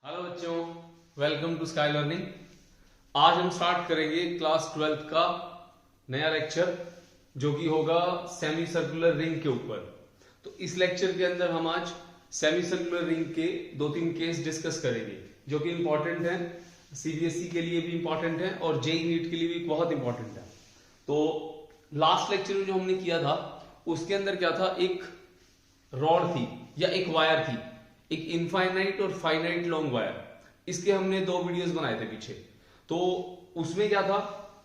Hello बच्चों, welcome to sky learning. आज हम स्टार्ट करेंगे क्लास 12th का नया लेक्चर जो कि होगा सेमी सर्कुलर रिंग के ऊपर। तो इस लेक्चर के अंदर हम आज सेमी सर्कुलर रिंग के 2-3 केस डिस्कस करेंगे जो कि इंपॉर्टेंट है, सीबीएसई के लिए भी इंपॉर्टेंट है और जेईई नीट के लिए भी बहुत इंपॉर्टेंट है। तो लास्ट लेक्चर में जो हमने किया था उसके अंदर क्या था, एक रॉड थी या एक वायर थी, एक इनफाइनाइट और फाइनाइट लॉन्ग वायर। इसके हमने 2 वीडियोस बनाए थे पीछे। तो उसमें क्या था,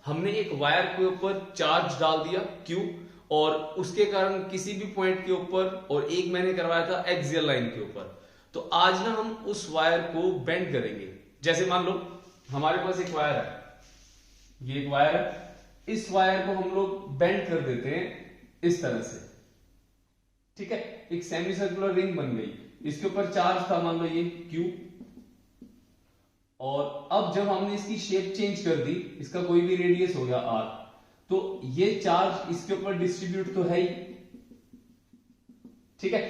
हमने एक वायर के ऊपर चार्ज डाल दिया Q और उसके कारण किसी भी पॉइंट के ऊपर, और एक मैंने करवाया था एक्सियल लाइन के ऊपर। तो आज ना हम उस वायर को बेंड करेंगे। जैसे मान लो हमारे पास एक वायर है, ये एक वायर है, इस वायर को हम लोग बेंड कर देते हैं इस तरह से। ठीक है, एक सेमी सर्कुलर रिंग बन गई, इसके ऊपर चार्ज था मान लो ये Q, और अब जब हमने इसकी शेप चेंज कर दी, इसका कोई भी रेडियस हो गया R, तो ये चार्ज इसके ऊपर डिस्ट्रीब्यूट तो है ही। ठीक है,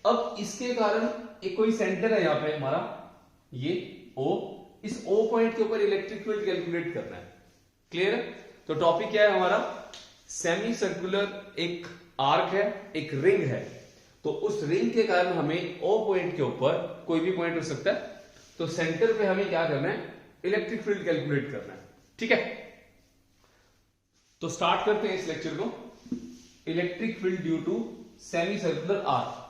अब इसके कारण एक कोई सेंटर है यहां पे हमारा, ये O, इस O पॉइंट के ऊपर इलेक्ट्रिक फील्ड कैलकुलेट करना है। क्लियर है? तो टॉपिक क्या है हमारा, सेमी सर्कुलर एक आर्क है, एक रिंग है। तो उस रिंग के कारण हमें O पॉइंट के ऊपर, कोई भी पॉइंट हो सकता है, तो सेंटर पे हमें क्या करना है, इलेक्ट्रिक फील्ड कैलकुलेट करना है। ठीक है, तो स्टार्ट करते हैं इस लेक्चर को। Electric field due to semi circular arc.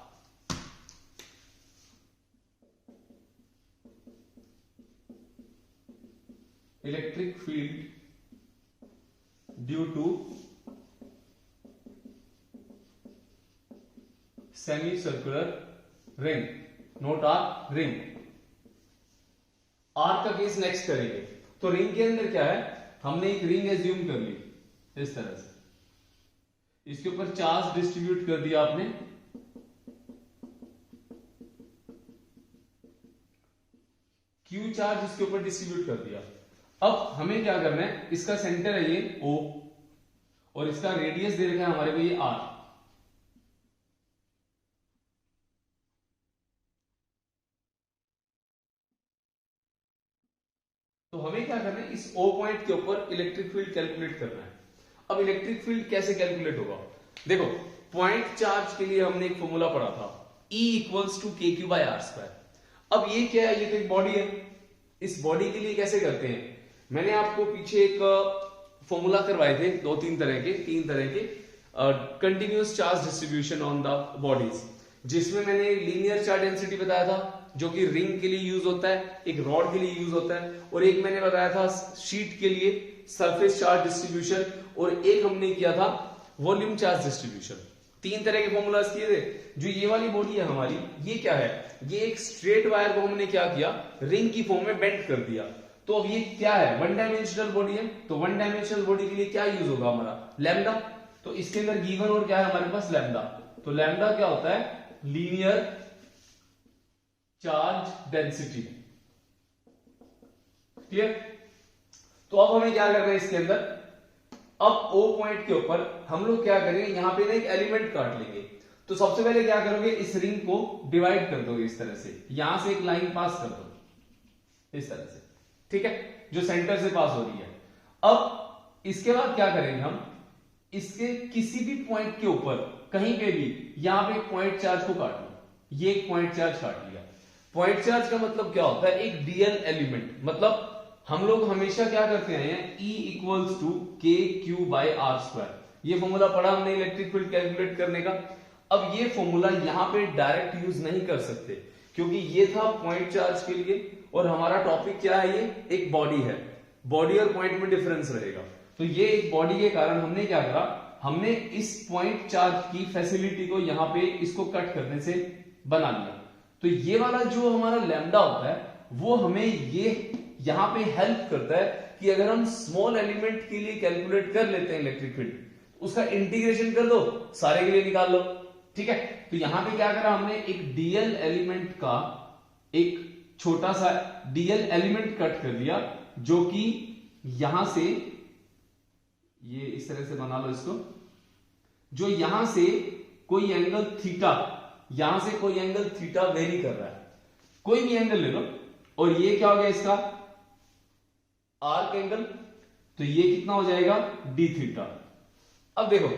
Electric field due to semi circular ring, note R ring. R का केस नेक्स्ट करेंगे। तो रिंग के अंदर क्या है, हमने एक रिंग एज्यूम कर ली इस तरह से, इसके ऊपर चार्ज डिस्ट्रीब्यूट कर दिया आपने, Q चार्ज इसके ऊपर डिस्ट्रीब्यूट कर दिया। अब हमें क्या करना है, इसका सेंटर है ये O और इसका रेडियस दे रखा है हमारे को ये R। तो हमें क्या करना है, इस O पॉइंट के ऊपर इलेक्ट्रिक फील्ड कैलकुलेट करना है। अब इलेक्ट्रिक फील्ड कैसे कैलकुलेट होगा, देखो पॉइंट चार्ज के लिए हमने एक फॉर्मूला पढ़ा था, E इक्वल्स टू KQ/R²। अब ये क्या है, ये तो एक बॉडी है। इस बॉडी के लिए कैसे करते हैं, मैंने आपको पीछे एक फॉर्मूला करवाए थे, 3 तरह के continuous charge distribution on the bodies, जिसमें मैंने लीनियर चार्ज डेंसिटी बताया था जो कि रिंग के लिए यूज होता है, एक रॉड के लिए यूज होता है, और एक मैंने बताया था शीट के लिए सरफेस चार्ज डिस्ट्रीब्यूशन, और एक हमने किया था वॉल्यूम चार्ज डिस्ट्रीब्यूशन। 3 तरह के फॉर्मूलाज किए थे। जो ये वाली बॉडी है हमारी, ये क्या है, ये एक स्ट्रेट वायर को हमने क्या किया, रिंग की फॉर्म में बेंड कर दिया। तो अब ये क्या है, 1 डायमेंशनल बॉडी है। तो 1 डायमेंशनल बॉडी के लिए क्या यूज होगा हमारा, लैम्डा। तो इसके अंदर गिवन और क्या है हमारे पास, लैम्डा। तो लैम्डा क्या होता है, लीनियर चार्ज डेंसिटी। क्लियर? तो अब हमें क्या करना है इसके अंदर, अब O पॉइंट के ऊपर हम लोग क्या करेंगे, यहां पे ना एक एलिमेंट काट लेंगे। तो सबसे पहले क्या करोगे, इस रिंग को डिवाइड कर दोगे इस तरह से, यहां से एक लाइन पास कर दो इस तरह से। ठीक है, जो सेंटर से पास हो रही है। अब इसके बाद क्या करेंगे हम, इसके किसी भी पॉइंट के ऊपर कहीं पे भी यहां पे पॉइंट चार्ज को काट लो। ये एक पॉइंट चार्ज काट लिया। पॉइंट चार्ज का मतलब क्या होता है, एक डीएल एलिमेंट। मतलब हम लोग हमेशा क्या करते हैं, E इक्वल्स टू KQ/R²। ये फॉर्मूला पढ़ा हमने इलेक्ट्रिक फील्ड कैलकुलेट करने का। अब ये फॉर्मूला यहां पे डायरेक्ट यूज नहीं कर सकते क्योंकि ये था पॉइंट चार्ज के लिए, और हमारा टॉपिक क्या है, ये एक बॉडी है। बॉडी और पॉइंट में डिफरेंस रहेगा। तो ये एक बॉडी के कारण हमने क्या करा, हमने इस पॉइंट चार्ज की फैसिलिटी को यहां पे इसको कट करने से बना लिया। तो ये वाला जो हमारा लैम्डा होता है, वो हमें ये यहां पे हेल्प करता है कि अगर हम स्मॉल एलिमेंट के लिए कैलकुलेट कर लेते हैं इलेक्ट्रिक फील्ड, उसका इंटीग्रेशन कर दो, सारे के लिए निकाल लो। ठीक है, तो यहां पे क्या करा हमने, एक डीएल एलिमेंट का एक छोटा सा डीएल एलिमेंट कट कर दिया, जो कि यहां से, ये इस तरह से बना लो इसको, जो यहां से कोई एंगल थीटा, यहां से कोई एंगल थीटा वेरी कर रहा है, कोई भी एंगल ले लो, और ये क्या हो गया इसका आर्क एंगल, तो ये कितना हो जाएगा डी थीटा। अब देखो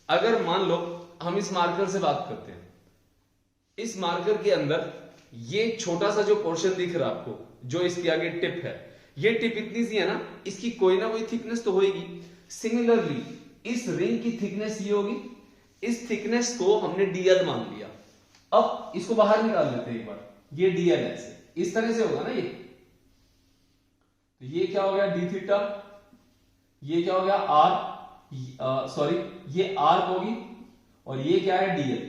अगर मान लो हम इस मार्कर से बात करते हैं, इस मार्कर के अंदर ये छोटा सा जो पोर्शन दिख रहा है आपको, जो इसके आगे टिप है, ये टिप इतनी सी है ना, इसकी कोई ना कोई थिकनेस तो होगी। सिमिलरली इस रिंग की थिकनेस ये होगी, इस थिकनेस को हमने डीएल मान लिया। अब इसको बाहर निकाल लेते हैं एक बार, ये डीएल है, इस तरह से होगा ना ये, तो ये क्या हो गया डी थीटा, ये क्या हो गया आर, सॉरी ये आर्क होगी, और ये क्या है डीएल।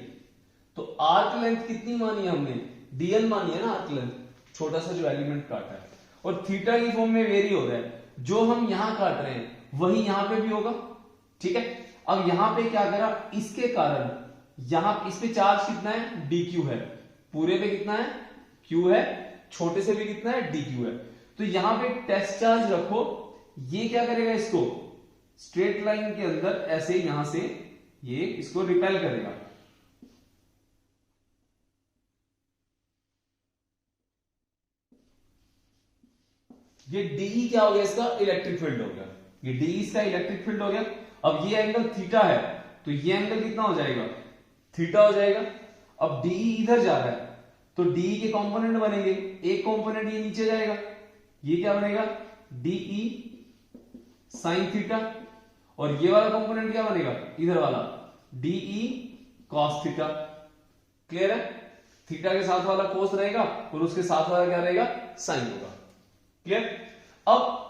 तो आर्क लेंथ कितनी मानी है हमने, डीएल मानी है ना आर्क लेंथ, छोटा सा जो एलिमेंट काटा है, और थीटा की फॉर्म में वेरी हो रहा है, जो हम यहां काट रहे हैं वही यहां पे भी होगा, ठीक है। अब यहां पे क्या करा, इसके कारण यहां इस पे चार्ज कितना है डी क्यू है, पूरे पे कितना है क्यू है, छोटे से भी कितना है डी क्यू है, तो यहां पे टेस्ट चार्ज रखो, ये क्या करेगा इसको स्ट्रेट लाइन के अंदर ऐसे यहां से ये इसको रिपेल करेगा। ये डी क्या हो गया इसका इलेक्ट्रिक फील्ड हो गया, ये डी इसका इलेक्ट्रिक फील्ड हो गया। अब ये एंगल थीटा है, तो ये एंगल कितना हो जाएगा थीटा हो जाएगा। अब डी इधर जा रहा है, तो डी के कंपोनेंट बनेंगे, एक कंपोनेंट ये नीचे जाएगा, ये क्या बनेगा डीई साइन थीटा, और ये वाला कंपोनेंट क्या बनेगा इधर वाला डीई कॉस थीटा। क्लियर है, थीटा के साथ वाला कोस रहेगा और उसके साथ वाला क्या रहेगा साइन होगा। क्लियर। अब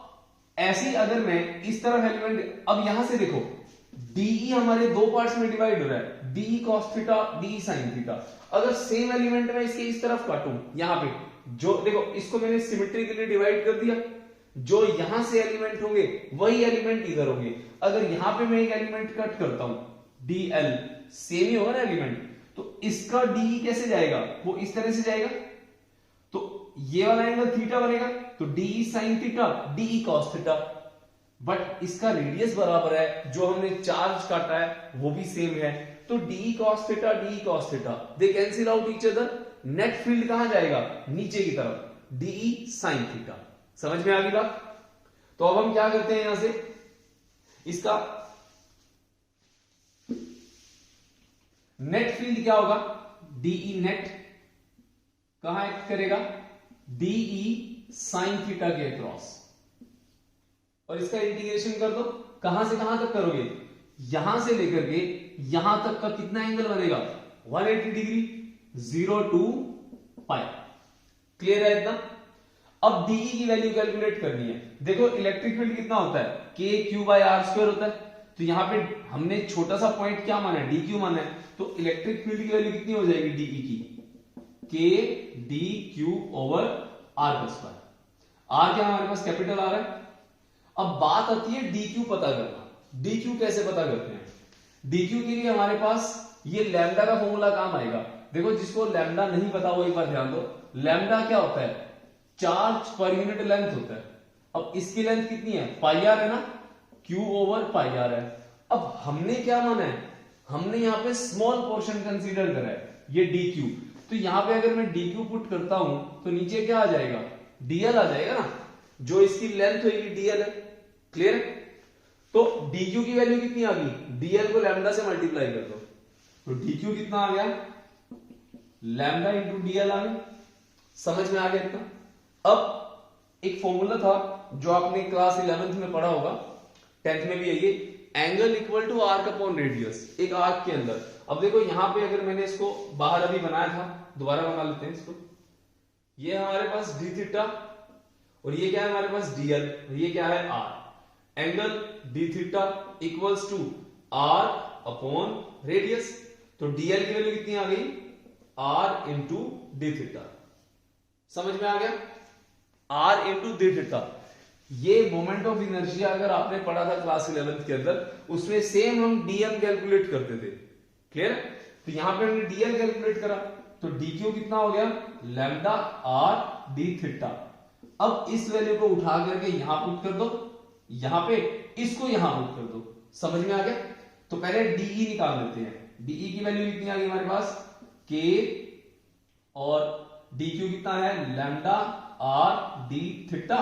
ऐसे अगर मैं इस तरफ एलिमेंट, अब यहां से देखो डीई हमारे दो पार्ट्स में डिवाइड हो रहा है, dE cos theta DE sine theta. अगर सेम एलिमेंट में इसके इस तरफ काटूं, यहां पे जो देखो इसको मैंने सिमेट्री के लिए डिवाइड कर दिया, जो यहां से एलिमेंट होंगे वही एलिमेंट इधर होंगे। अगर यहां पे मैं एक एलिमेंट कट करता हूं डीएल, सेम ही होगा ना एलिमेंट, तो इसका डीई कैसे जाएगा, वो इस तरह से जाएगा, तो ये वाला एंगल थीटा बनेगा, तो dE sine theta DE cos theta. But इसका रेडियस बराबर है, जो हमने चार्ज काटा है वो भी सेम है, तो d E cos theta DE cos theta they cancel out each other. Net field कहां जाएगा नीचे की तरफ, डीई साइन थीटा। समझ में आ गई बात। तो अब हम क्या करते हैं यहां से, इसका नेट फील्ड क्या होगा डीई नेट कहां एक्ट करेगा डीई साइन थीटा के अक्रॉस, और इसका इंटीग्रेशन कर दो, कहां से कहां तक करोगे, यहां से लेकर के यहां तक का कितना एंगल बनेगा 180 डिग्री, 0 to पाई। क्लियर है इतना। अब डीई की वैल्यू कैलकुलेट करनी है। देखो इलेक्ट्रिक फील्ड कितना होता है के क्यू बाय आर स्क्वायर होता है, तो यहां पे हमने छोटा सा पॉइंट क्या माना है डी क्यू माना है, तो इलेक्ट्रिक फील्ड की वैल्यू कितनी हो जाएगी डीई की के डी क्यू ओवर आर का स्क्वायर। आर क्या हमारे पास कैपिटल आर है। अब बात आती है डी क्यू पता करना। डी क्यू कैसे पता करते हैं, डी क्यू के लिए हमारे पास ये लैम्डा का फॉर्मूला काम आएगा। देखो जिसको लैम्डा नहीं पता वो एक बार ध्यान दो, लैम्डा क्या होता है चार्ज पर यूनिट लेंथ होता है। अब इसकी लेंथ कितनी है पाई आर है ना, क्यू ओवर पाई आर है। अब हमने क्या माना है, हमने यहां पे स्मॉल पोर्शन कंसीडर करा है ये डी क्यू, तो यहां पे अगर मैं डी क्यू पुट करता हूं तो नीचे क्या आ जाएगा डीएल आ जाएगा ना, जो इसकी लेंथ होगी डीएल है। क्लियर। तो डी क्यू की वैल्यू कितनी आ गई, डीएल को लैम्डा से मल्टीप्लाई कर दो, तो डी क्यू कितना आ गया लैम्डा इंटू डीएल आ गया। समझ में आ गया इतना। अब एक फॉर्मूला था जो आपने क्लास 11th में पढ़ा होगा, 10th में भी है ये, angle equal to arc upon radius, एक आर्क के अंदर। अब देखो यहां पे अगर मैंने इसको बाहर अभी बनाया था, दोबारा बना लेते हैं इसको। ये हमारे पास डी थीटा और ये क्या है हमारे पास डीएल, और ये क्या है R. Angle d theta equals to R upon radius, तो डीएल की वैल्यू कितनी आ गई आर इंटू डी थीटा। समझ में आ गया, आर इंटू डी थीटा। ये मोमेंट ऑफ इनर्शिया अगर आपने पढ़ा था क्लास 11th के अंदर, उसमें सेम हम डीएम कैलकुलेट करते थे। क्लियर। तो यहां पे हमने डीएल कैलकुलेट करा, तो डी क्यू कितना हो गया लैम्डा आर डी थीटा। अब इस वैल्यू को उठा करके यहां पुट कर दो, यहां पे इसको यहां पुट कर दो। समझ में आ गया। तो पहले डीई निकाल लेते हैं। डीई की वैल्यू कितनी आ गई हमारे पास के, और डी क्यू कितना है lambda R d theta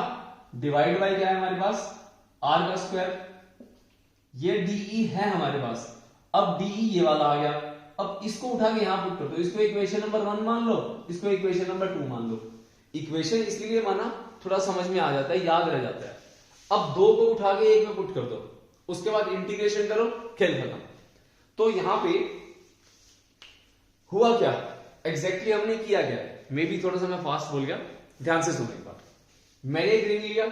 divide bye क्या है हमारे पास आर का स्क्वायर। ये डीई है हमारे पास। अब डीई ये वाला आ गया। अब इसको उठा के यहां पुट कर दो। इसको इक्वेशन नंबर 1 मान लो, इसको इक्वेशन नंबर 2 मान लो। इक्वेशन इसलिए माना थोड़ा समझ में आ जाता है, याद रह जाता है। अब 2 को उठा के 1 में पुट कर दो, उसके बाद इंटीग्रेशन करो, खेल खत्म। तो यहां पे हुआ क्या एग्जैक्टली हमने किया क्या है, मे भी थोड़ा सा मैं फास्ट बोल गया, ध्यान से सुनो एक बार। मैंने एक रिंग लिया,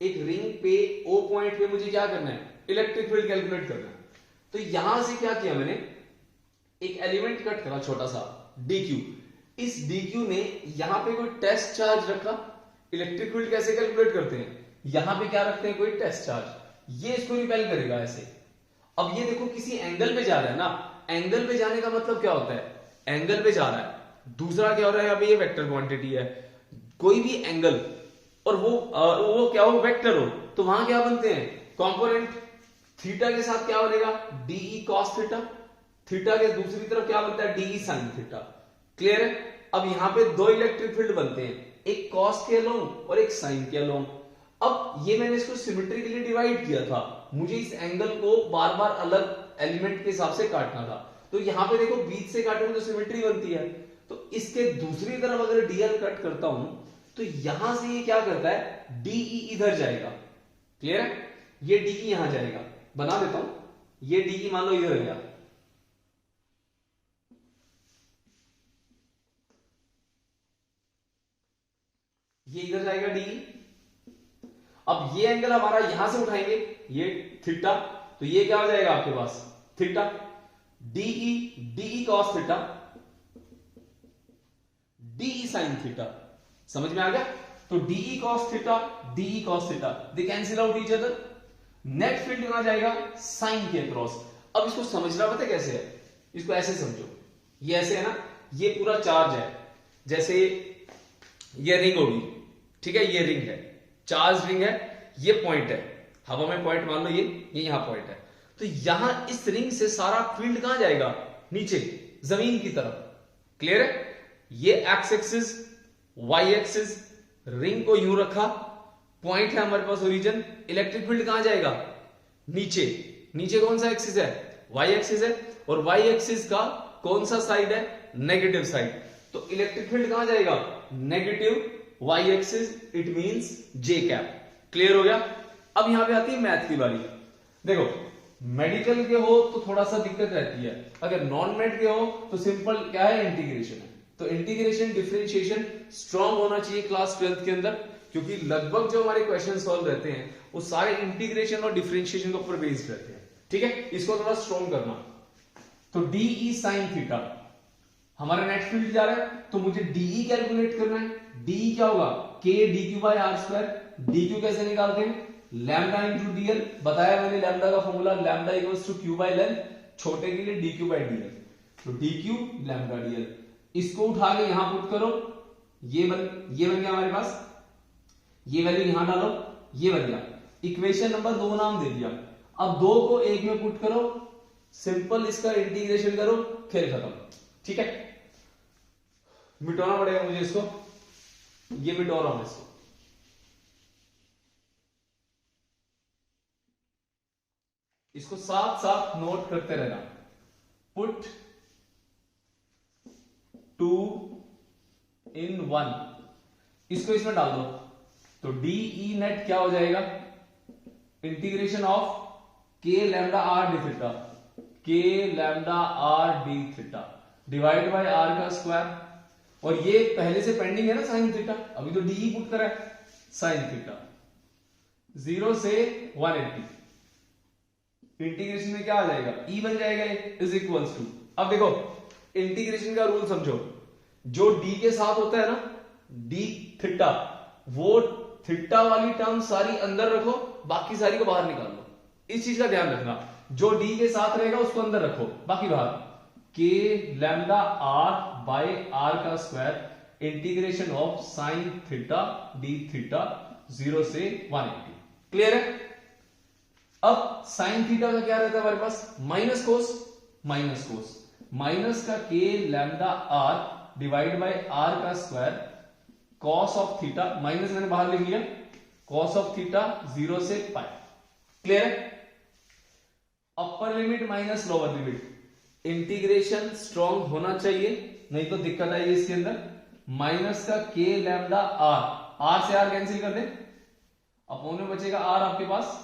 एक रिंग पे ओ पॉइंट पे मुझे क्या करना है, इलेक्ट्रिक फील्ड कैलकुलेट करना है। तो यहां से क्या किया मैंने, एक एलिमेंट कट करा छोटा सा dq। इस dq ने यहां पे कोई टेस्ट चार्ज रखा। इलेक्ट्रिक फील्ड कैसे कैलकुलेट करते हैं, यहां पे क्या रखते हैं, कोई टेस्ट चार्ज, ये इसको रिपेल करेगा ऐसे। अब ये देखो किसी एंगल पे जा रहा है ना, एंगल पे जाने का मतलब क्या होता है, एंगल पे जा रहा है। दूसरा क्या हो रहा है, अभी ये वेक्टर क्वांटिटी है, कोई भी एंगल और वो क्या हो, वेक्टर हो, तो वहां क्या बनते हैं, कंपोनेंट। थीटा के साथ क्या बनेगा, डीई कॉस थीटा। थीटा के दूसरी तरफ क्या बनता है, डीई साइन थीटा। क्लियर है। अब यहां पे 2 इलेक्ट्रिक फील्ड बनते हैं, एक कॉस के अलोंग और एक साइन के अलोंग। अब ये मैंने इसको सिमेट्री के लिए डिवाइड किया था, मुझे इस एंगल को बार बार अलग एलिमेंट के हिसाब से काटना था। तो यहां पे देखो बीच से काटूंगा तो सिमेट्री बनती है। तो इसके दूसरी तरफ अगर डीएल कट करता हूं तो यहां से ये क्या करता है, डीई इधर जाएगा। क्लियर है। ये डीई यहां जाएगा, बना देता हूं, ये डीई मान लो इधर गया, ये इधर जाएगा डीई। अब ये एंगल हमारा यहां से उठाएंगे, ये थीटा, तो ये क्या हो जाएगा आपके पास, theta. DE cos theta, DE sine theta. समझ में आ गया। तो d E cos theta, DE cos theta, they cancel out each other. Net field कहां जाएगा, साइन के अक्रॉस। अब इसको समझना पता है कैसे है, इसको ऐसे समझो, ये ऐसे है ना, ये पूरा चार्ज है, जैसे ये रिंग होगी, ठीक है, ये रिंग है, चार्ज रिंग है, ये पॉइंट है, हवा में पॉइंट मान लो, ये यहां पॉइंट है। तो यहां इस रिंग से सारा फील्ड कहां जाएगा, नीचे जमीन की तरफ। क्लियर है। ये X axis, Y axis, ring को यूं रखा, पॉइंट है हमारे पास ओरिजिन, इलेक्ट्रिक फील्ड कहां जाएगा, नीचे। नीचे कौन सा एक्सिस है, वाई एक्सिस है, और वाई एक्सिस का कौन सा साइड है, नेगेटिव साइड। तो इलेक्ट्रिक फील्ड कहां जाएगा, negative Y axis, it means J cap. Clear हो गया। अब यहां पे आती है मैथ की बारी। देखो मेडिकल के हो तो थोड़ा सा दिक्कत रहती है, अगर नॉन मेड के हो तो सिंपल क्या है, इंटीग्रेशन है। तो इंटीग्रेशन डिफरेंशिएशन स्ट्रांग होना चाहिए क्लास 12th के अंदर, क्योंकि लगभग जो हमारे क्वेश्चन सॉल्व रहते हैं वो सारे इंटीग्रेशन और डिफरेंशिएशन के ऊपर बेस्ड रहते हैं। ठीक है, इसको थोड़ा स्ट्रांग करना। तो डीई साइन थीटा हमारा नेट फील्ड जा रहा है, तो मुझे डीई कैलकुलेट करना है। डीई क्या होगा, k d q by R square. D q कैसे निकालते हैं, लैम्डा इंटू डीएल, बताया मैंने लैम्डा का formula, lambda equals to q by length, छोटे के लिए डी क्यू बाई डीएल। तो डी क्यू लैम्डा डीएल, इसको उठा के यहां पुट करो, ये बन गया हमारे पास, ये वैल्यू यहां डालो, ये बन गया। इक्वेशन नंबर 2 नाम दे दिया। अब 2 को 1 में पुट करो, सिंपल इसका इंटीग्रेशन करो, खेल खत्म। ठीक है, मिटाना पड़ेगा मुझे इसको, ये मिटा रहा हूं इसको। इसको साथ साथ नोट करते रहना। पुट 2 in 1, इसको इसमें डाल दो, तो डीई नेट क्या हो जाएगा, integration of k lambda R d theta, k lambda R d theta divide by are का स्क्वायर। और ये पहले से पेंडिंग है ना साइन थीटा, अभी तो डीई पुट करा है, साइन थीटा 0 से 180। इंटीग्रेशन में क्या आ जाएगा, ई बन जाएगा, इज इक्वल्स टू। अब देखो इंटीग्रेशन का रूल समझो, जो डी के साथ होता है ना, डी थीटा, वो थीटा वाली टर्म सारी अंदर रखो, बाकी सारी को बाहर निकाल लो। इस चीज का ध्यान रखना, जो डी के साथ रहेगा उसको अंदर रखो, बाकी बाहर। के लैम्डा आर बाय आर का square integration of sine theta d theta 0 से 180। क्लियर है। अब साइन थीटा का क्या रहता है हमारे पास, minus cos, minus cos, minus का k lambda r divide by are का square cos of theta, minus मैंने बाहर लिख लिया, कॉस ऑफ थीटा 0 से पाई। क्लियर है? अपर limit minus lower limit, integration strong होना चाहिए, नहीं तो दिक्कत आएगी इसके अंदर। माइनस का के लैम्डा आर, आर से आर कैंसिल कर दे, अपोन में बचेगा आर आपके पास।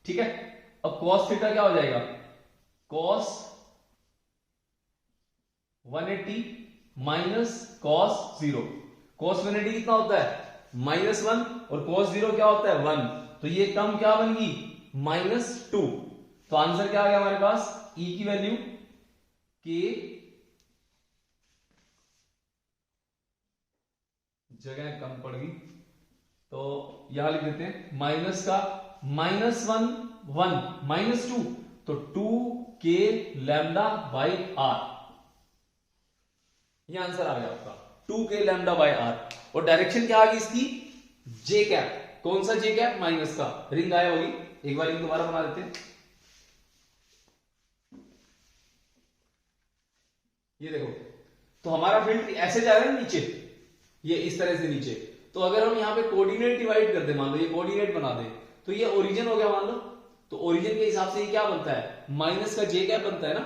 ठीक है, अब कॉस थीटा क्या हो जाएगा, कॉस 180 माइनस कॉस 0। कॉस 180 कितना होता है, -1, और कॉस 0 क्या होता है 1, तो ये टर्म क्या बन गई, -2। तो आंसर क्या आ गया हमारे पास, e की वैल्यू के जगह कम पड़ गई, तो यहां लिख देते हैं माइनस का -1 1 -2, तो 2k लैम्डा बाई आर, ये आंसर आ गया आपका 2k लैम्डा बाई आर। और डायरेक्शन क्या आ गई इसकी, जे कैप। कौन सा जे कैप, माइनस का, रिंग आया होगी, एक बार रिंग दोबारा बना देते हैं। ये देखो, तो हमारा फील्ड ऐसे जा रहा है नीचे, ये इस तरह से नीचे, तो अगर हम यहां पे कोऑर्डिनेट डिवाइड कर दे, मान लो ये कोऑर्डिनेट बना दे, तो ये ओरिजिन हो गया मान लो, तो ओरिजिन के हिसाब से ये क्या बनता है, माइनस का जे कैप बनता है ना,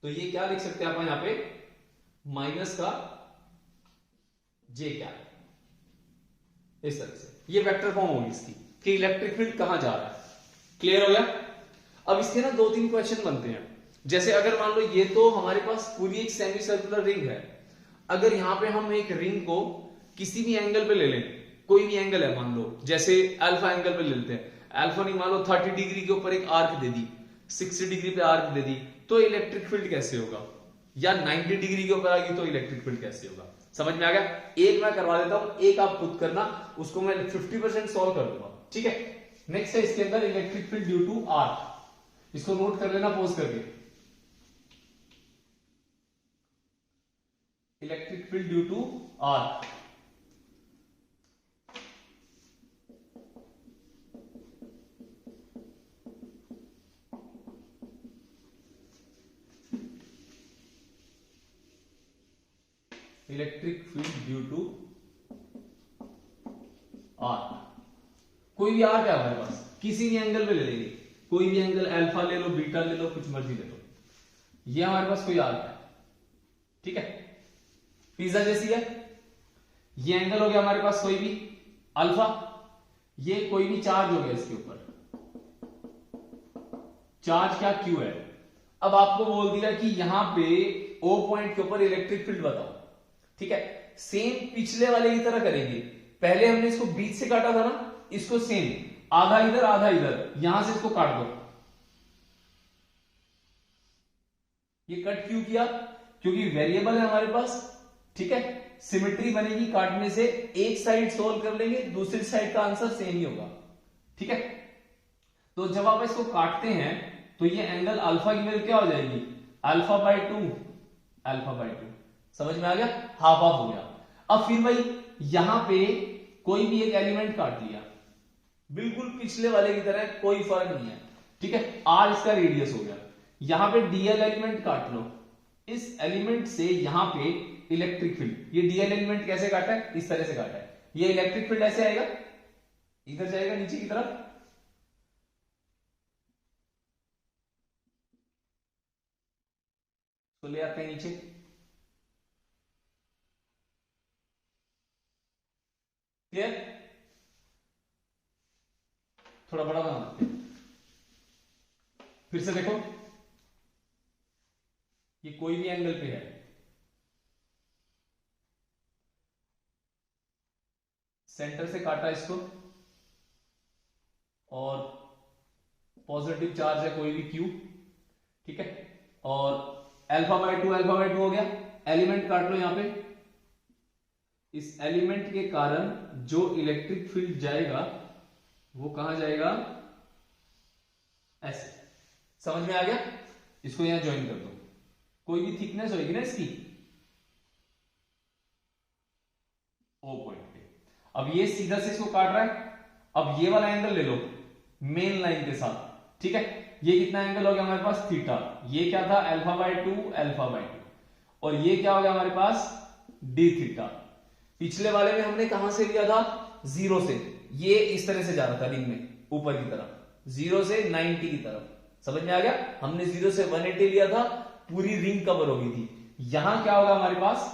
तो ये क्या लिख सकते हैं आप यहां पे, माइनस का जे कैप, इस तरह से ये वेक्टर फॉर्म होगी इसकी कि इलेक्ट्रिक फील्ड कहां जा रहा है। क्लियर हो गया? अब इसके ना 2-3 क्वेश्चन बनते हैं, जैसे अगर मान लो ये तो हमारे पास पूरी एक सेमी सर्कुलर रिंग है, अगर यहां पे हम एक रिंग को किसी भी एंगल पे ले लें, कोई भी एंगल है मान लो, जैसे अल्फा एंगल पे ले लेते हैं, अल्फा नहीं मान लो 30 डिग्री के ऊपर एक आर्क दे दी, 60 डिग्री पे आर्क दे दी, तो इलेक्ट्रिक फील्ड कैसे होगा, या 90 डिग्री के ऊपर आ गई तो इलेक्ट्रिक फील्ड कैसे होगा। समझ में आ गया? एक मैं करवा देता हूं, एक आप खुद करना, उसको मैं 50% सॉल्व कर दूंगा। ठीक है, नेक्स्ट है इसके अंदर electric field due to arc, इसको नोट कर लेना पॉज करके। Electric field due to arc, electric field due to arc, कोई भी आर्क है हमारे पास, किसी भी एंगल पे ले लेंगे, कोई भी एंगल, अल्फा ले लो, बीटा ले लो, कुछ मर्जी ले लो, ये हमारे पास कोई आर्क है। ठीक है, पिज्जा जैसी है, ये एंगल हो गया हमारे पास कोई भी अल्फा, ये कोई भी चार्ज हो गया इसके ऊपर, चार्ज क्या क्यू है। अब आपको बोल दिया कि यहां पे ओ पॉइंट के ऊपर इलेक्ट्रिक फील्ड बताओ। ठीक है, सेम पिछले वाले की तरह करेंगे, पहले हमने इसको बीच से काटा था ना, इसको सेम आधा इधर आधा इधर, यहां से इसको काट दो। ये कट क्यों किया, क्योंकि वेरिएबल है हमारे पास। ठीक है, सिमेट्री बनेगी, काटने से एक साइड सोल्व कर लेंगे, दूसरी साइड का आंसर सेम ही होगा। ठीक है, तो जब आप इसको काटते हैं तो ये एंगल अल्फा की वैल्यू क्या हो जाएगी, अल्फा बाई 2, अल्फा बाई 2। समझ में आ गया, हाफ हाफ हो गया। अब फिर भाई यहां पे कोई भी एक एलिमेंट काट लिया, बिल्कुल पिछले वाले की तरह, कोई फर्क नहीं है। ठीक है, आर इसका रेडियस हो गया, यहां पे डीएल एलिमेंट काट लो, इस एलिमेंट से यहां पे इलेक्ट्रिक फील्ड, ये डीएल एलिमेंट कैसे काटा है, इस तरह से काटा है, ये इलेक्ट्रिक फील्ड ऐसे आएगा, इधर जाएगा नीचे की तरफ, तो ले आते हैं नीचे, क्लियर, थोड़ा बड़ा बना देते हैं। फिर से देखो, ये कोई भी एंगल पे है, सेंटर से काटा इसको, और पॉजिटिव चार्ज है कोई भी क्यू। ठीक है, और अल्फा बाई 2, अल्फा बाई 2 हो गया, एलिमेंट काट लो यहां पे, इस एलिमेंट के कारण जो इलेक्ट्रिक फील्ड जाएगा वो कहां जाएगा, ऐसे। समझ में आ गया, इसको यहां ज्वाइन कर दो, कोई भी थिकनेस होगी ना इसकी ओ पॉइंट पे, अब ये सीधा से इसको काट रहा है, अब ये वाला एंगल ले लो मेन लाइन के साथ। ठीक है, ये कितना एंगल हो गया हमारे पास, थीटा, ये क्या था, अल्फा बाई 2, अल्फा बाई 2, और ये क्या हो गया हमारे पास, डी थीटा। पिछले वाले में हमने कहां से लिया था, 0 से, ये इस तरह से जा रहा था रिंग में ऊपर की तरफ, 0 से 90 की तरफ, समझ में आ गया। हमने 0 से 180 लिया था, पूरी रिंग कवर हो गई थी। यहां क्या होगा हमारे पास,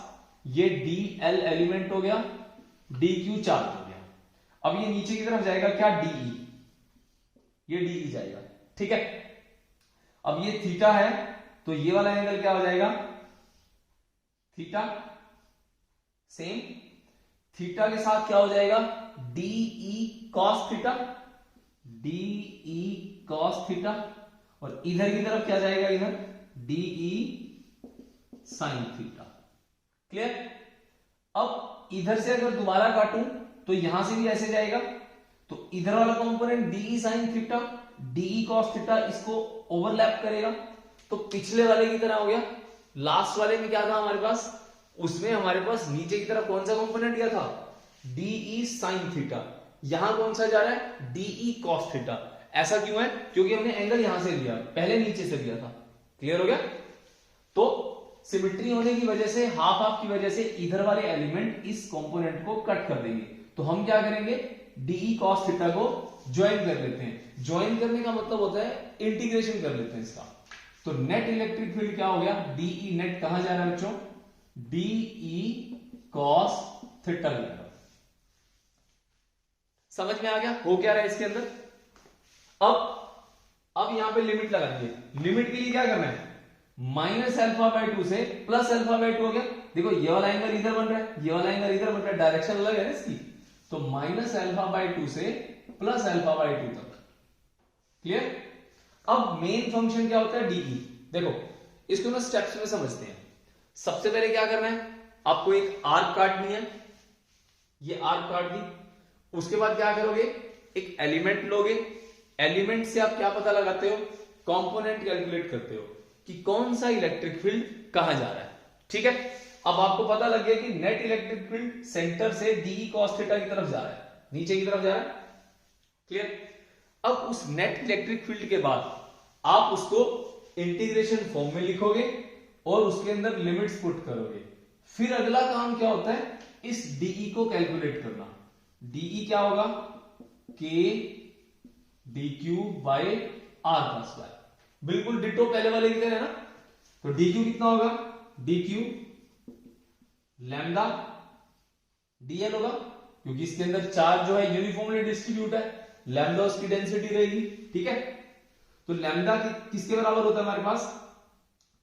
ये DL एलिमेंट हो गया, DQ चार्ज हो गया। अब ये नीचे की तरफ जाएगा क्या, DE, ये DE जाएगा, ठीक है। अब ये थीटा है, तो ये वाला एंगल क्या हो जाएगा, थीटा, सेम थीटा के साथ क्या हो जाएगा, DE cos theta, DE cos theta, और इधर की तरफ क्या जाएगा, इधर DE sin थीटा। क्लियर। अब इधर से अगर दोबारा काटूं तो यहां से भी ऐसे जाएगा, तो इधर वाला component DE sin theta, DE cos theta इसको ओवरलैप करेगा, तो पिछले वाले की तरह हो गया। लास्ट वाले में क्या था हमारे पास, उसमें हमारे पास नीचे की तरफ कौन सा कंपोनेंट दिया था, DE sin थीटा, यहां कौन सा जा रहा है, DE cos थीटा। ऐसा क्यों है, क्योंकि हमने एंगल यहां से लिया, पहले नीचे से लिया था। क्लियर हो गया। तो सिमेट्री होने की वजह से, हाफ हाफ की वजह से इधर वाले एलिमेंट इस कंपोनेंट को कट कर देंगे, तो हम क्या करेंगे, DE cos थीटा को ज्वाइन कर लेते हैं। ज्वाइन करने का मतलब होता है इंटीग्रेशन कर लेते हैं इसका। तो नेट इलेक्ट्रिक फील्ड क्या हो गया, DE नेट कहां जा रहा है बच्चों, DE cos थीटा की तरफ। समझ में आ गया हो क्या रहा है इसके अंदर। अब यहां पे लिमिट लगाएंगे। लिमिट के लिए क्या करना है, -α/2 से +α/2 हो गया। देखो ये वाला एंगल इधर बन रहा है, ये वाला एंगल इधर बन रहा है, डायरेक्शन अलग है ना इसकी, तो -α/2 से +α/2 तक। क्लियर। अब मेन फंक्शन क्या होता है, DE। देखो इसको ना स्टेप्स में समझते हैं। सबसे पहले क्या करना है, आपको एक आर्क काटनी है, ये आर्क काट दी। उसके बाद क्या करोगे, एक एलिमेंट लोगे, एलिमेंट से आप क्या पता लगाते हो, कंपोनेंट कैलकुलेट करते हो कि कौन सा इलेक्ट्रिक फील्ड कहां जा रहा है। ठीक है। अब आपको पता लग गया कि नेट इलेक्ट्रिक फील्ड सेंटर से DE cos थीटा की तरफ जा रहा है, नीचे की तरफ जा रहा है। क्लियर। अब उस नेट इलेक्ट्रिक फील्ड के बाद आप उसको इंटीग्रेशन फॉर्म में लिखोगे और उसके अंदर लिमिट्स पुट करोगे। फिर अगला काम क्या होता है, इस DE को कैलकुलेट करना। DE क्या होगा, K dq बाय r का स्क्वायर, बिल्कुल डिटो पहले वाले की तरह है ना। तो dq कितना होगा, dq लैम्डा dl होगा, क्योंकि इसके अंदर चार्ज जो है यूनिफॉर्मली डिस्ट्रीब्यूट है, लैम्डा उसकी डेंसिटी रहेगी। ठीक है। तो लैम्डा किसके बराबर होता है हमारे पास,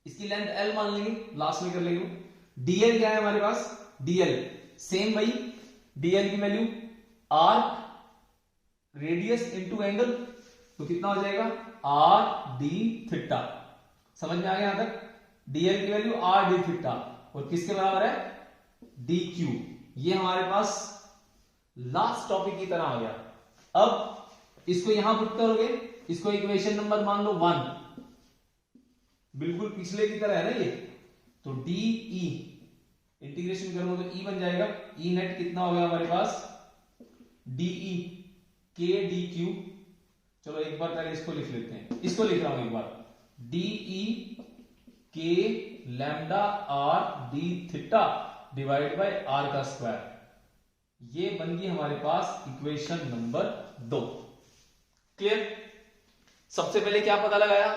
इसकी लेंथ L मान लेंगे, लास्ट में कर लेंगे। dl क्या है हमारे पास, dl सेम भाई, dl की value arc radius into angle, तो कितना हो जाएगा r d थीटा। समझ में आ गया यहां तक। dl की वैल्यू r d थीटा और किसके बराबर है, dq। ये हमारे पास लास्ट टॉपिक की तरह आ गया। अब इसको यहां पुट करोगे, इसको इक्वेशन नंबर मान लो 1, बिल्कुल पिछले की तरह है ना ये। तो DE इंटीग्रेशन करो तो E बन जाएगा, E नेट कितना हो गया हमारे पास, DE K dq। चलो एक बार पहले इसको लिख लेते हैं, इसको लिख रहा हूं एक बार, DE K lambda r d theta divide bye r का स्क्वायर। ये बन गई हमारे पास इक्वेशन नंबर 2। क्लियर। सबसे पहले क्या पता लगाया,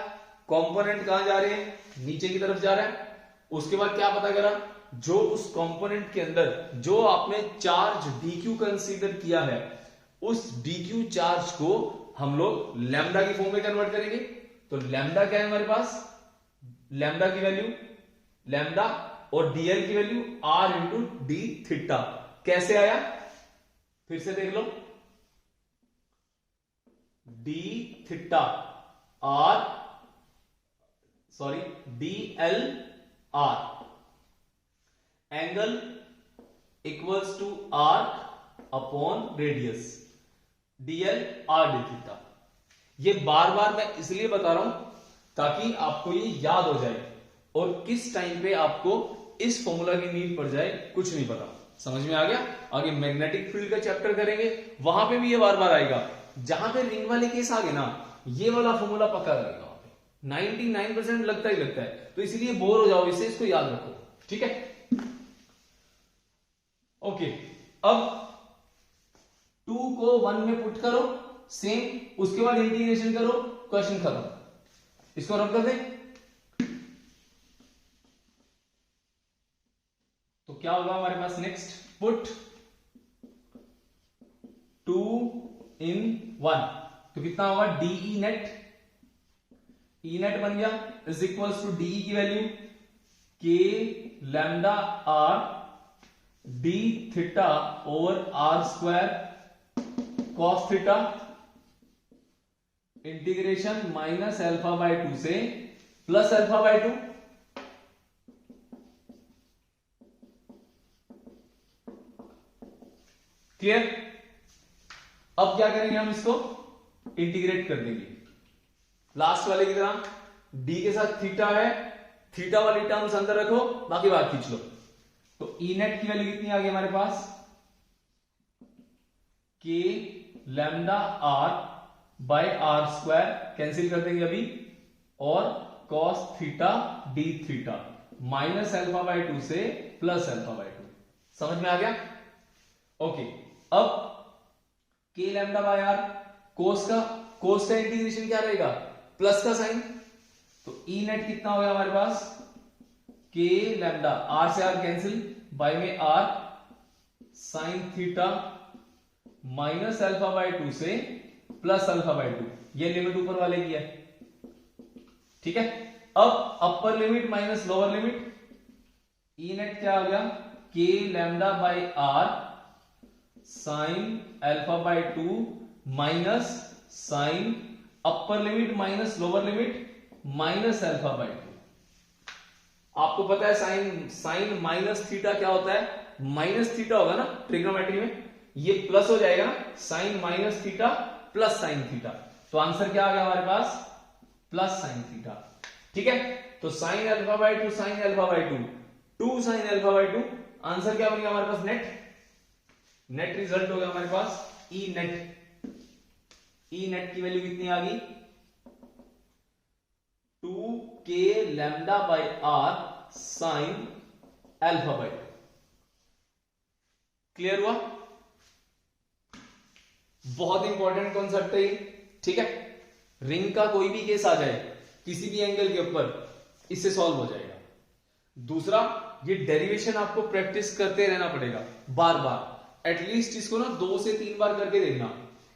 कंपोनेंट कहां जा रहे हैं, नीचे की तरफ जा रहा है। उसके बाद क्या पता करा, जो उस कंपोनेंट के अंदर जो आपने चार्ज dq कंसीडर किया है, उस dq चार्ज को हम लोग लैम्डा की फॉर्म में कन्वर्ट करेंगे। तो लैम्डा क्या है हमारे पास, लैम्डा की वैल्यू लैम्डा और dl की value r into d theta. कैसे आया, फिर से देख लो, d theta r dl r angle equals to arc upon radius dl r d theta. ये बार बार मैं इसलिए बता रहा हूं ताकि आपको ये याद हो जाए और किस टाइम पे आपको इस फॉर्मूला की नीड पड़ जाए कुछ नहीं पता। समझ में आ गया। आगे मैग्नेटिक फील्ड का चैप्टर करेंगे, वहां पे भी ये बार बार आएगा। जहां पे रिंग वाले केस आ गए ना, ये वाला फॉर्मूला पक्का रहेगा वहां पे, 99% लगता ही लगता है। तो इसलिए बोर हो जाओ इससे, इसको याद रखो। ठीक है। ओके, अब 2 को 1 में पुट करो सेम, उसके बाद इंटीग्रेशन करो, क्वेश्चन खत्म। इसको रब कर दें तो क्या होगा हमारे पास नेक्स्ट, पुट 2 in 1, तो कितना होगा डीई नेट, ई नेट बन गया इज इक्वल्स टू डीई की value k lambda R d theta over R square cos theta integration minus alpha by 2 से प्लस अल्फा बाय 2, क्लियर। अब क्या करेंगे हम, इसको इंटीग्रेट कर देंगे लास्ट वाले की तरह, डी के साथ थीटा है, थीटा वाली टर्म्स अंदर रखो, बाकी बात खींच लो। तो ई नेट की वैल्यू कितनी आ गई हमारे पास, k lambda R by R square cancel कर देंगे अभी, और cos theta d theta minus alpha by 2 से प्लस अल्फा बाय 2, समझ में आ गया। ओके, अब के लैम्डा बाय आर, कोस का इंटीग्रेशन क्या रहेगा, प्लस का साइन, तो ई नेट कितना हो गया हमारे पास, के लैम्डा, आर से आर कैंसिल, बाय में R sine theta minus alpha by 2 से प्लस अल्फा बाय 2, ये लिमिट ऊपर वाले की है, ठीक है। अब upper limit minus lower limit, E net क्या हो गया, k lambda by are sine alpha by 2 minus sine upper limit minus lower limit minus alpha by 2। आपको पता है साइन माइनस थीटा क्या होता है, माइनस थीटा होगा ना ट्रिग्नोमेट्री में, ये प्लस हो जाएगा ना, sine minus theta plus sine theta, तो आंसर क्या आ गया हमारे पास, प्लस साइन थीटा, ठीक है। तो sign alpha by 2 sign alpha by 2 2 sign alpha by 2, answer क्या बन गया हमारे पास, नेट रिजल्ट हो गया हमारे पास ई नेट। ई नेट की वैल्यू कितनी आ गई, 2k lambda by are sine alpha by 2, clear हुआ। बहुत इंपॉर्टेंट कॉन्सेप्ट है ये, ठीक है। रिंग का कोई भी केस आ जाए किसी भी एंगल के ऊपर, इससे सॉल्व हो जाएगा। दूसरा, ये डेरिवेशन आपको प्रैक्टिस करते रहना पड़ेगा बार बार, एटलीस्ट इसको ना 2 से 3 बार करके देखना।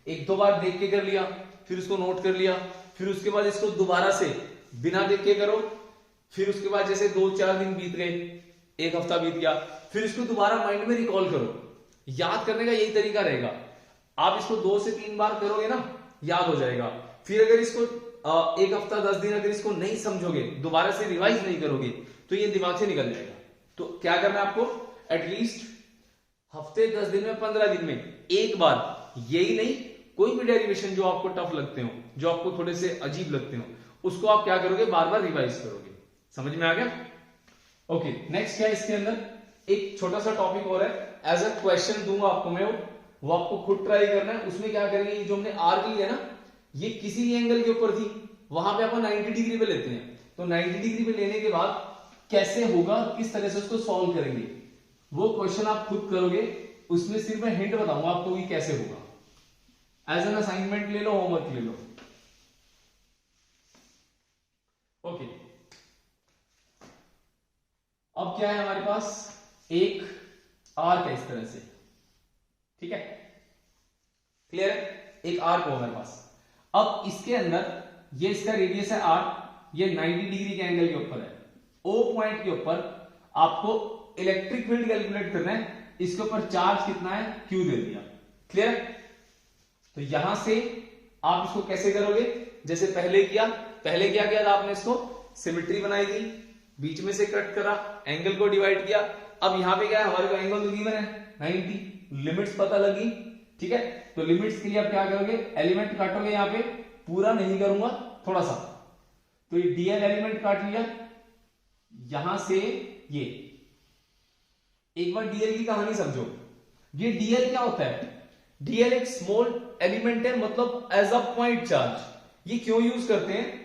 1-2 बार देख के कर लिया, फिर उसको नोट कर लिया, फिर उसके बाद इसको दोबारा से बिना देख के करो, फिर उसके बाद जैसे 2-4 दिन बीत गए, 1 हफ्ता बीत गया, फिर इसको दोबारा माइंड में रिकॉल करो। याद करने का यही तरीका रहेगा, आप इसको 2 से 3 बार करोगे ना, याद हो जाएगा। फिर अगर इसको 1 हफ्ता 10 दिन अगर इसको नहीं समझोगे, दोबारा से रिवाइज नहीं करोगे, तो ये दिमाग से निकल जाएगा। तो क्या करना है आपको, एटलीस्ट हफ्ते 10 दिन में 15 दिन में एक बार, यही नहीं कोई भी डेरिवेशन जो आपको टफ लगते हो, जो आपको थोड़े से अजीब लगते हो, उसको आप क्या करोगे, बार बार रिवाइज करोगे। समझ में आ गया। ओके, नेक्स्ट क्या है इसके अंदर, एक छोटा सा टॉपिक और है, एज अ क्वेश्चन दूंगा आपको मैं, वो आपको खुद ट्राई करना है। उसमें क्या करेंगे, ये जो हमने आर ली है ना, ये किसी एंगल के ऊपर थी, वहां पे अपन 90 डिग्री पे लेते हैं, तो 90 डिग्री पे लेने के बाद कैसे होगा, किस तरह से उसको सॉल्व करेंगे, वो क्वेश्चन आप खुद करोगे। उसमें सिर्फ मैं हिंट बताऊंगा आपको कि कैसे होगा, एज एन असाइनमेंट ले लो, होमवर्क ले लो। ओके, अब क्या है हमारे पास, एक आर्क है इस तरह से, ठीक है, क्लियर है, एक आर्क हो हमारे पास। अब इसके अंदर ये इसका रेडियस है आर, ये 90 डिग्री के एंगल के ऊपर है, ओ पॉइंट के ऊपर आपको इलेक्ट्रिक फील्ड कैलकुलेट करना है। इसके ऊपर चार्ज कितना है, क्यू दे दिया, क्लियर। तो यहां से आप इसको कैसे करोगे, जैसे पहले क्या किया था आपने, इसको सिमेट्री बनाई थी, बीच में से कट करा, एंगल को डिवाइड किया। अब यहां पे क्या है, हमारे को एंगल तो गिवन है 90, लिमिट्स पता लगी, ठीक है। तो लिमिट्स के लिए आप क्या करोगे, एलिमेंट काटोगे, यहां पे पूरा नहीं करूंगा, थोड़ा सा, तो ये डीएल एलिमेंट काट लिया, यहां से ये। एक बार डीएल की कहानी समझो, ये डीएल क्या होता है, डीएल एक स्मॉल एलिमेंट है, मतलब एज अ पॉइंट चार्ज। ये क्यों यूज करते हैं,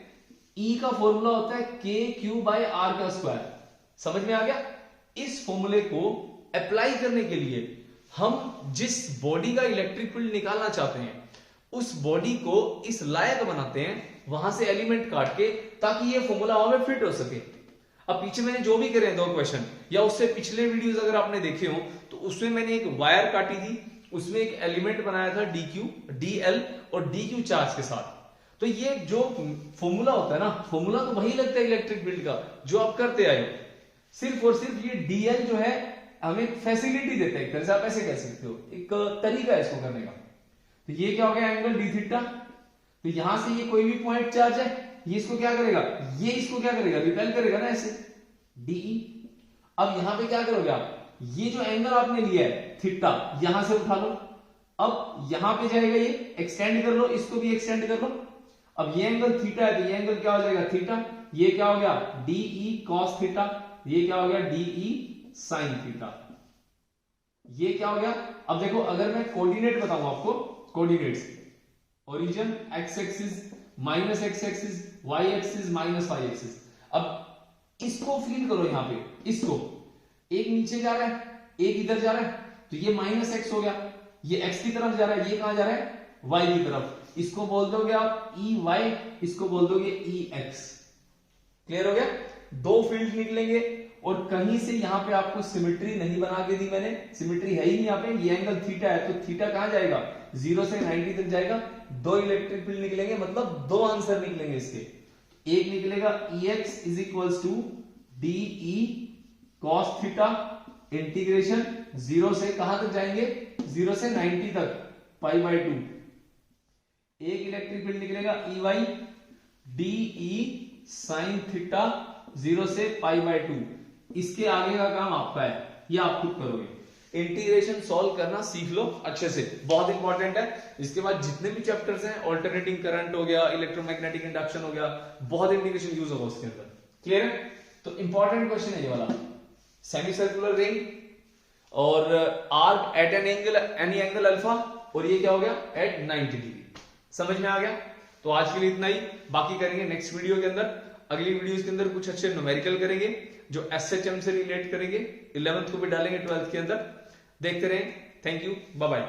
ई का फॉर्मूला होता है के क्यू बाय आर का स्क्वायर, समझ में आ गया। इस फॉर्मूले को अप्लाई करने के लिए हम जिस बॉडी का इलेक्ट्रिक फील्ड निकालना चाहते हैं उस बॉडी को इस लायक बनाते हैं वहां से एलिमेंट काट के, ताकि ये फॉर्मूला वहां पे फिट हो सके। अब पीछे मैंने जो भी करे 2 क्वेश्चन, या उससे पिछले वीडियोस अगर आपने देखे हो तो उसमें मैंने एक वायर काटी थी, उसमें एक एलिमेंट बनाया था DQ, DL और DQ चार्ज के साथ। तो ये जो फॉर्मूला होता है ना, फॉर्मूला तो वही लगता है इलेक्ट्रिक फील्ड का जो आप करते आए हो, सिर्फ और सिर्फ ये DL जो है हमें फैसिलिटी देता है, एक तरह से आप ऐसे कह सकते हो, एक तरीका है इसको करने का। तो ये क्या हो गया एंगल डी थीटा। तो यहां से ये कोई भी पॉइंट चार्ज है, ये इसको क्या करेगा, ये इसको क्या करेगा, रिपेल करेगा ना ऐसे, DE। अब यहां पे क्या करोगे आप, ये जो एंगल आपने लिया है थीटा, यहां से उठा लो, अब यहां पे जाएगा ये, एक्सटेंड कर लो, इसको भी एक्सटेंड कर लो। अब ये एंगल थीटा है तो ये एंगल क्या हो जाएगा थीटा, ये क्या हो गया DE cos थीटा, ये क्या हो गया DE sin थीटा, ये क्या हो गया। अब देखो अगर मैं कोऑर्डिनेट बताऊं आपको, coordinates, origin x axis minus x axis, y axis minus y axis. अब इसको फील करो यहां पे, इसको एक नीचे जा रहा है, एक इधर जा रहा है, तो ये माइनस x हो गया, ये x की तरफ जा रहा है, ये कहां जा रहा है y की तरफ। इसको बोल दोगे आप EY, इसको बोल दोगे EX। क्लियर हो गया, 2 फील्ड निकलेंगे और कहीं से यहां पे आपको सिमेट्री नहीं बना के दी मैंने, सिमेट्री है ही नहीं यहाँ पे। ये एंगल थीटा है तो थीटा कहां जाएगा 0 से 90 तक जाएगा, 2 इलेक्ट्रिक फील्ड निकलेंगे, मतलब 2 आंसर निकलेंगे इसके। एक निकलेगा EX is equals to DE cos theta integration 0 से कहां तक जाएंगे, 0 से 90 तक, π/2। एक इलेक्ट्रिक फील्ड निकलेगा EY DE sin थीटा 0 से π/2। इसके आगे का काम आपका है, ये आप खुद करोगे। इंटीग्रेशन सॉल्व करना सीख लो अच्छे से, बहुत इंपॉर्टेंट है। इसके बाद जितने भी चैप्टर्स हैं, ऑल्टरनेटिंग करंट हो गया, इलेक्ट्रोमैग्नेटिक इंडक्शन हो गया, बहुत इंटीग्रेशन यूज होगा उसके अंदर। क्लियर है, तो इंपॉर्टेंट क्वेश्चन है ये वाला। सेमी सर्कुलर रिंग और arc eight an angle, any angle alpha, और ये क्या हो गया एट 90 डिग्री। समझ में आ गया, तो आज के लिए इतना ही, बाकी करेंगे नेक्स्ट वीडियो के अंदर। अगली वीडियोस के अंदर कुछ अच्छे न्यूमेरिकल करेंगे जो SHM से रिलेट करेंगे, 11th को भी डालेंगे 12th के अंदर। देखते रहें, थैंक यू, बाय बाय।